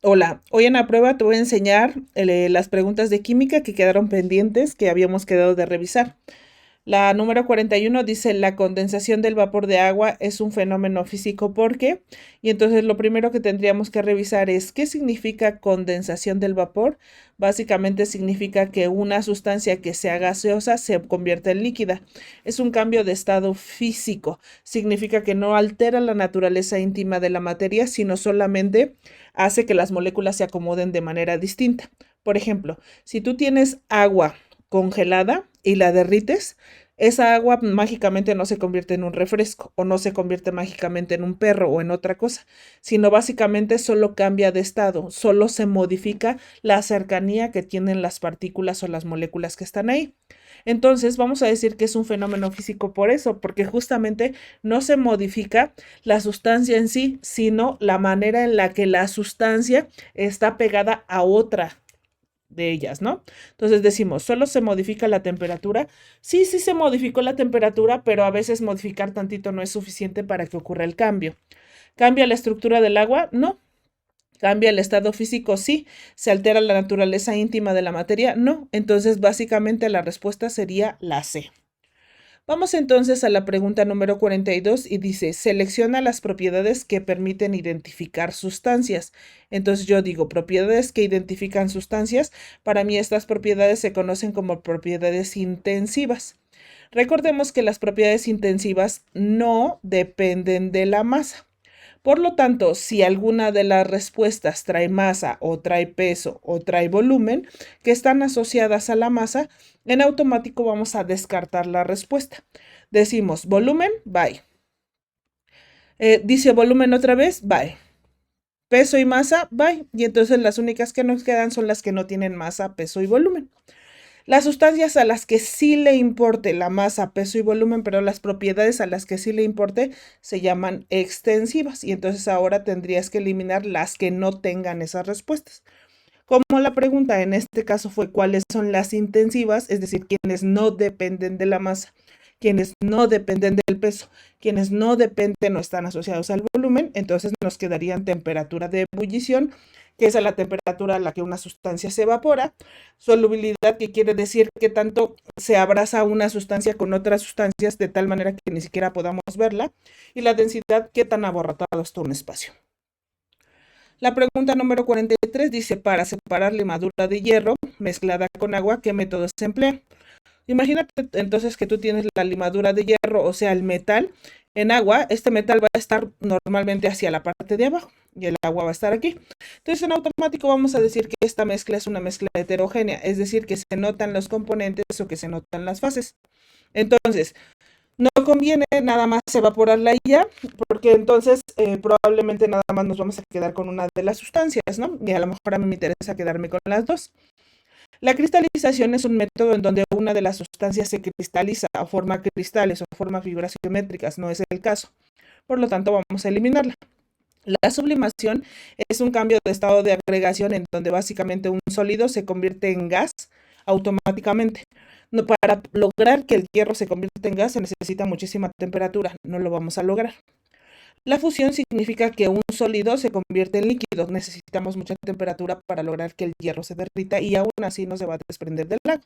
Hola, hoy en la prueba te voy a enseñar las preguntas de química que quedaron pendientes, que habíamos quedado de revisar. La número 41 dice, la condensación del vapor de agua es un fenómeno físico, ¿por qué? Y entonces lo primero que tendríamos que revisar es qué significa condensación del vapor. Básicamente significa que una sustancia que sea gaseosa se convierte en líquida. Es un cambio de estado físico. Significa que no altera la naturaleza íntima de la materia, sino solamente hace que las moléculas se acomoden de manera distinta. Por ejemplo, si tú tienes agua congelada y la derrites, esa agua mágicamente no se convierte en un refresco o no se convierte mágicamente en un perro o en otra cosa, sino básicamente solo cambia de estado, solo se modifica la cercanía que tienen las partículas o las moléculas que están ahí. Entonces, vamos a decir que es un fenómeno físico por eso, porque justamente no se modifica la sustancia en sí, sino la manera en la que la sustancia está pegada a otra de ellas, ¿no? Entonces decimos, ¿solo se modifica la temperatura? Sí, sí se modificó la temperatura, pero a veces modificar tantito no es suficiente para que ocurra el cambio. ¿Cambia la estructura del agua? No. ¿Cambia el estado físico? Sí. ¿Se altera la naturaleza íntima de la materia? No. Entonces, básicamente la respuesta sería la C. Vamos entonces a la pregunta número 42 y dice, selecciona las propiedades que permiten identificar sustancias. Entonces yo digo, propiedades que identifican sustancias. Para mí estas propiedades se conocen como propiedades intensivas. Recordemos que las propiedades intensivas no dependen de la masa. Por lo tanto, si alguna de las respuestas trae masa o trae peso o trae volumen que están asociadas a la masa, en automático vamos a descartar la respuesta. Decimos volumen, bye. Dice volumen otra vez, bye. Peso y masa, bye. Y entonces las únicas que nos quedan son las que no tienen masa, peso y volumen. Las sustancias a las que sí le importe la masa, peso y volumen, pero las propiedades a las que sí le importe se llaman extensivas. Y entonces ahora tendrías que eliminar las que no tengan esas respuestas. Como la pregunta en este caso fue cuáles son las intensivas, es decir, quienes no dependen de la masa, quienes no dependen del peso, quienes no dependen o están asociados al volumen, entonces nos quedarían temperatura de ebullición, que es a la temperatura a la que una sustancia se evapora, solubilidad, que quiere decir que tanto se abraza una sustancia con otras sustancias de tal manera que ni siquiera podamos verla, y la densidad, qué tan abarrotado está un espacio. La pregunta número 43 dice, para separar limadura de hierro mezclada con agua, ¿qué método se emplea? Imagínate entonces que tú tienes la limadura de hierro, o sea, el metal en agua. Este metal va a estar normalmente hacia la parte de abajo y el agua va a estar aquí. Entonces, en automático vamos a decir que esta mezcla es una mezcla heterogénea, es decir, que se notan los componentes o que se notan las fases. Entonces, no conviene nada más evaporarla y ya, porque entonces probablemente nada más nos vamos a quedar con una de las sustancias, ¿no? Y a lo mejor a mí me interesa quedarme con las dos. La cristalización es un método en donde una de las sustancias se cristaliza o forma cristales o forma figuras geométricas, no es el caso. Por lo tanto, vamos a eliminarla. La sublimación es un cambio de estado de agregación en donde básicamente un sólido se convierte en gas automáticamente. No, para lograr que el hierro se convierta en gas se necesita muchísima temperatura, no lo vamos a lograr. La fusión significa que un sólido se convierte en líquido. Necesitamos mucha temperatura para lograr que el hierro se derrita y aún así no se va a desprender del agua.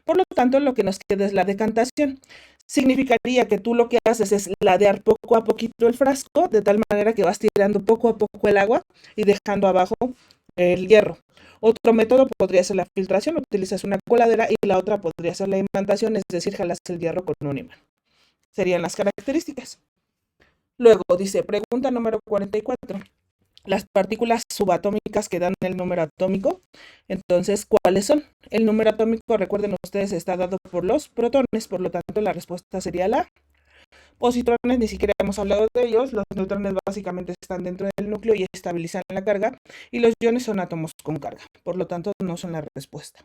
Por lo tanto, lo que nos queda es la decantación. Significaría que tú lo que haces es ladear poco a poquito el frasco, de tal manera que vas tirando poco a poco el agua y dejando abajo el hierro. Otro método podría ser la filtración, utilizas una coladera, y la otra podría ser la imantación, es decir, jalas el hierro con un imán. Serían las características. Luego dice, pregunta número 44. Las partículas subatómicas que dan el número atómico, entonces, ¿cuáles son? El número atómico, recuerden ustedes, está dado por los protones, por lo tanto, la respuesta sería la. Positrones, ni siquiera hemos hablado de ellos. Los neutrones básicamente están dentro del núcleo y estabilizan la carga, y los iones son átomos con carga, por lo tanto, no son la respuesta.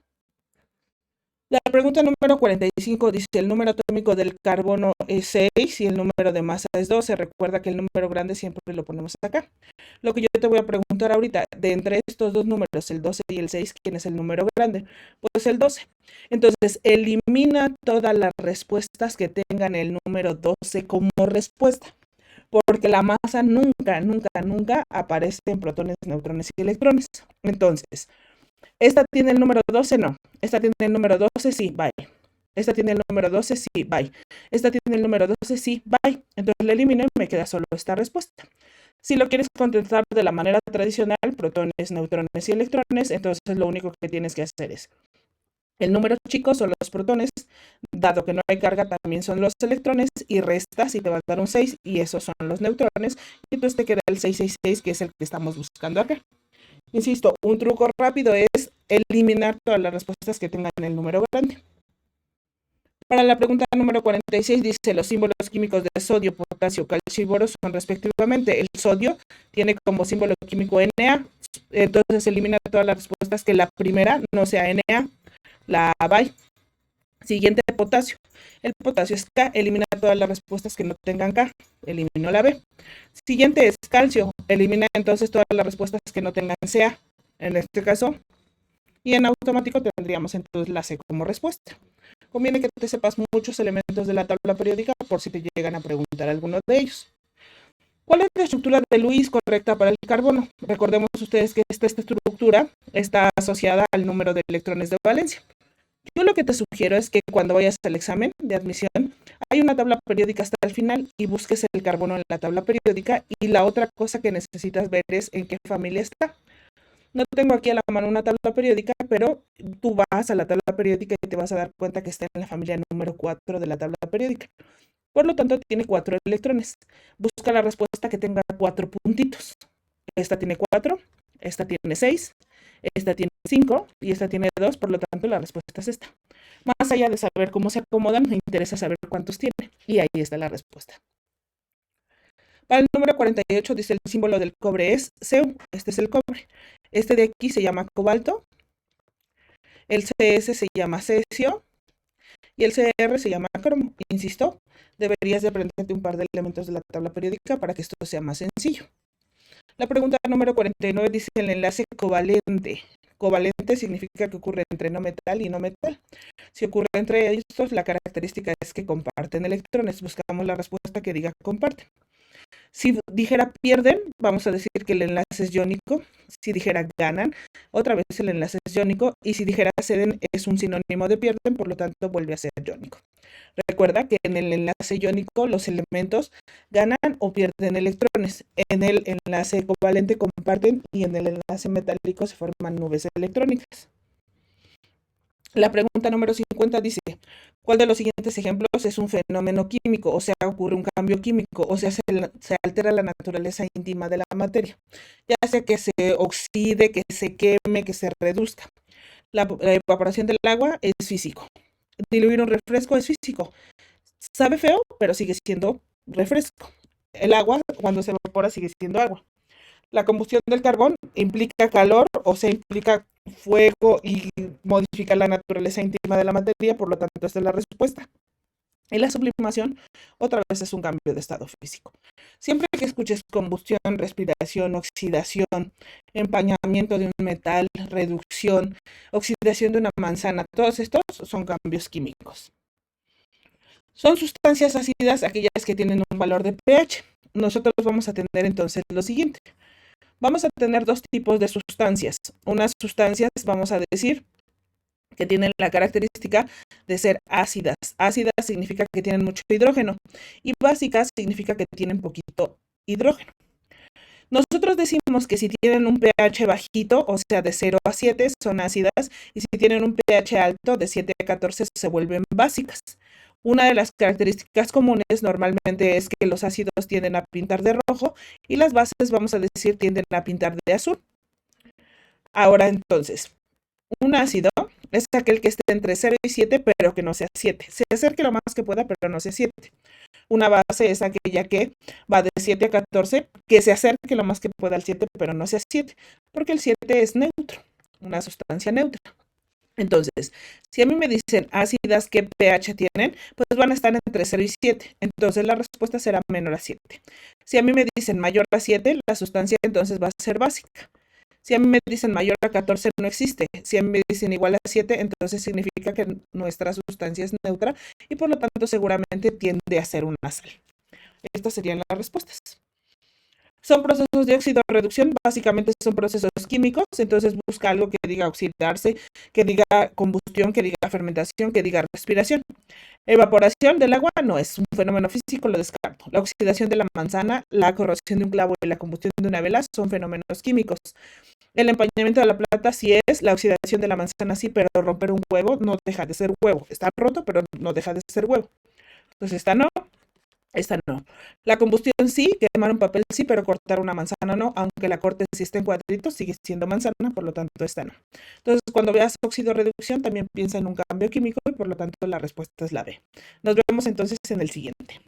La pregunta número 45 dice, el número atómico del carbono es 6 y el número de masa es 12. Recuerda que el número grande siempre lo ponemos acá. Lo que yo te voy a preguntar ahorita, de entre estos dos números, el 12 y el 6, ¿quién es el número grande? Pues el 12. Entonces, elimina todas las respuestas que tengan el número 12 como respuesta. porque la masa nunca, nunca, nunca aparece en protones, neutrones y electrones. Entonces, esta tiene el número 12, no. Esta tiene el número 12, sí, bye. Esta tiene el número 12, sí, bye. Esta tiene el número 12, sí, bye. Entonces la elimino y me queda solo esta respuesta. Si lo quieres contestar de la manera tradicional, protones, neutrones y electrones, entonces lo único que tienes que hacer es el número chico son los protones, dado que no hay carga también son los electrones, y restas y te va a dar un 6 y esos son los neutrones, y entonces te queda el 666 que es el que estamos buscando acá. Insisto, un truco rápido es eliminar todas las respuestas que tengan el número grande. Para la pregunta número 46 dice los símbolos químicos de sodio, potasio, calcio y boro son respectivamente. El sodio tiene como símbolo químico Na, entonces elimina todas las respuestas que la primera no sea Na, la bye. Siguiente, potasio. El potasio es K, elimina todas las respuestas que no tengan K, elimino la B. Siguiente es calcio, elimina entonces todas las respuestas que no tengan Ca, en este caso, y en automático tendríamos entonces la C como respuesta. Conviene que te sepas muchos elementos de la tabla periódica por si te llegan a preguntar alguno de ellos. ¿Cuál es la estructura de Lewis correcta para el carbono? Recordemos ustedes que esta estructura está asociada al número de electrones de valencia. Yo lo que te sugiero es que cuando vayas al examen de admisión, hay una tabla periódica hasta el final y busques el carbono en la tabla periódica, y la otra cosa que necesitas ver es en qué familia está. No tengo aquí a la mano una tabla periódica, pero tú vas a la tabla periódica y te vas a dar cuenta que está en la familia número 4 de la tabla periódica. Por lo tanto, tiene 4 electrones. Busca la respuesta que tenga 4 puntitos. Esta tiene 4, esta tiene 6, esta tiene 5 y esta tiene 2, por lo tanto la respuesta es esta. Más allá de saber cómo se acomodan, me interesa saber cuántos tiene. Y ahí está la respuesta. Para el número 48 dice el símbolo del cobre es Cu. Este es el cobre. Este de aquí se llama cobalto. El CS se llama cesio. Y el CR se llama cromo. Insisto, deberías de aprenderte un par de elementos de la tabla periódica para que esto sea más sencillo. La pregunta número 49 dice el enlace covalente. Covalente significa que ocurre entre no metal y no metal. Si ocurre entre estos, la característica es que comparten electrones. Buscamos la respuesta que diga comparten. Si dijera pierden, vamos a decir que el enlace es iónico. Si dijera ganan, otra vez el enlace es iónico. Y si dijera ceden, es un sinónimo de pierden, por lo tanto vuelve a ser iónico. Recuerda que en el enlace iónico los elementos ganan o pierden electrones. En el enlace covalente comparten y en el enlace metálico se forman nubes electrónicas. La pregunta número 50 dice, ¿cuál de los siguientes ejemplos es un fenómeno químico? O sea, ocurre un cambio químico, o sea, se altera la naturaleza íntima de la materia, ya sea que se oxide, que se queme, que se reduzca. La evaporación del agua es físico. Diluir un refresco es físico. Sabe feo, pero sigue siendo refresco. El agua, cuando se evapora, sigue siendo agua. La combustión del carbón implica calor, o sea, implica fuego y modifica la naturaleza íntima de la materia, por lo tanto, esta es la respuesta. Y la sublimación, otra vez, es un cambio de estado físico. Siempre que escuches combustión, respiración, oxidación, empañamiento de un metal, reducción, oxidación de una manzana, todos estos son cambios químicos. Son sustancias ácidas aquellas que tienen un valor de pH. Nosotros vamos a tener entonces lo siguiente. Vamos a tener dos tipos de sustancias. Unas sustancias, vamos a decir, que tienen la característica de ser ácidas. Ácidas significa que tienen mucho hidrógeno y básicas significa que tienen poquito hidrógeno. Nosotros decimos que si tienen un pH bajito, o sea, de 0 a 7, son ácidas, y si tienen un pH alto, de 7 a 14, se vuelven básicas. Una de las características comunes normalmente es que los ácidos tienden a pintar de rojo y las bases, vamos a decir, tienden a pintar de azul. Ahora entonces, un ácido es aquel que esté entre 0 y 7, pero que no sea 7. Se acerque lo más que pueda, pero no sea 7. Una base es aquella que va de 7 a 14, que se acerque lo más que pueda al 7, pero no sea 7, porque el 7 es neutro, una sustancia neutra. Entonces, si a mí me dicen ácidas qué pH tienen, pues van a estar entre 0 y 7. Entonces la respuesta será menor a 7. Si a mí me dicen mayor a 7, la sustancia entonces va a ser básica. Si a mí me dicen mayor a 14, no existe. Si a mí me dicen igual a 7, entonces significa que nuestra sustancia es neutra y por lo tanto seguramente tiende a ser una sal. Estas serían las respuestas. Son procesos de oxidorreducción, básicamente son procesos químicos, entonces busca algo que diga oxidarse, que diga combustión, que diga fermentación, que diga respiración. Evaporación del agua no es un fenómeno físico, lo descarto. La oxidación de la manzana, la corrosión de un clavo y la combustión de una vela son fenómenos químicos. El empañamiento de la plata sí es, la oxidación de la manzana sí, pero romper un huevo no deja de ser huevo. Está roto, pero no deja de ser huevo. Entonces esta no. Esta no. La combustión sí, quemar un papel sí, pero cortar una manzana no, aunque la corte si está en cuadritos sigue siendo manzana, por lo tanto esta no. Entonces cuando veas óxido reducción también piensa en un cambio químico y por lo tanto la respuesta es la B. Nos vemos entonces en el siguiente.